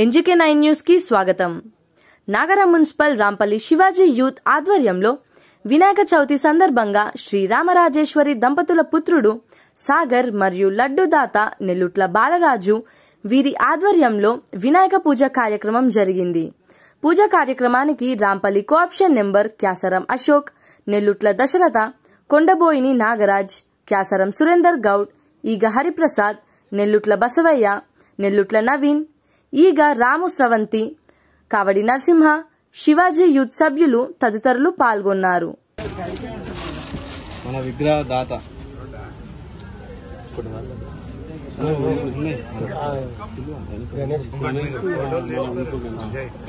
NGK9 news కి స్వాగతం. Nagaram municipal Rampalli Shivaji youth ఆధ్వర్యంలో వినాయక చవితి సందర్భంగా శ్రీ రామరాజేశ్వరి దంపతుల పుత్రుడు సాగర్ మరియు లడ్డు దాత నెల్లుట్ల బాలరాజు వీరి ఆధ్వర్యంలో వినాయక పూజ కార్యక్రమం జరిగింది. పూజ కార్యక్రమానికి రాంపల్లి కోఆప్షన్ నెంబర్ క్యాసరం అశోక్, నెల్లుట్ల దశరథ, కొండబోయిని నాగరాజ్, క్యాసరం సురేందర్ గౌడ్, ఈగ హరిప్రసాద్, నెల్లుట్ల బసవయ్య, నెల్లుట్ల నవీన్, ఈగ రాము స్రవంతి, కావడి నరసింహ, శివాజీ యూత్ సభ్యులు తదితరులు పాల్గొన్నారు. మన విగ్రహ దాత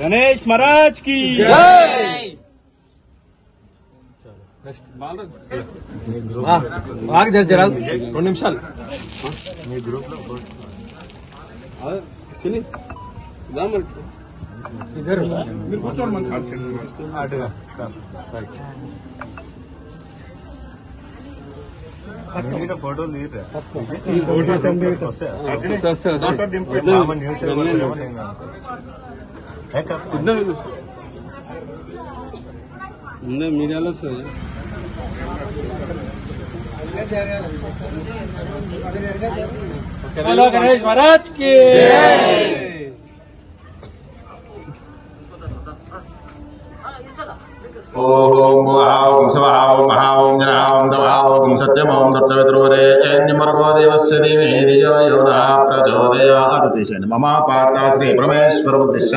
గణేష్ మహారాజ్ కి జై. జర 2 నిమిషాలు फोटो మీడియాలో సార్ గణేష్ మహారాజ్ కి ఓం ఓం శివాం మహాం జనాం దవాం సత్యమం దర్శవితుర్వరే ఎన్నిమర్గో దేవస్య దేవే ధియో యో న ప్రచోదయాత్. మమ పాత శ్రీ పరమేశ్వర బుద్ధిశ్చ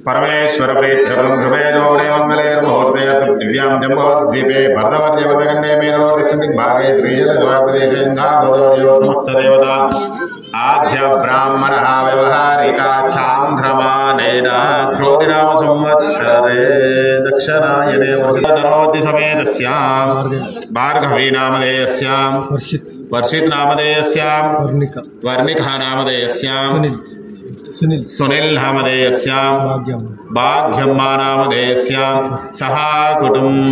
పరమేశ్వర ప్రీత్యఫలం శుభేజో మంగళేర్ముహూర్తే దివ్యాం జంబోద్వీపే భద్రవర్యవతకండే మేరో దక్షిణదిగ్భాగే శ్రీజలద్వారప్రదేశే సమస్త దేవతా ఆద్య బ్రాహ్మణ వ్యవహారికా చాంద్రమానేన క్రోధినామ సంవత్సరే దక్షిణాయనే వర్షధనోతి సమేతస్యాం భార్గవీ నామధేయస్యాం వర్షిత్ నామధేయస్యాం వర్ణికా నామధేయస్యాం సునిల్ నామధేయస్యాం భాగ్యమ్మ నామధేయస్యాం సహా కుటుంబ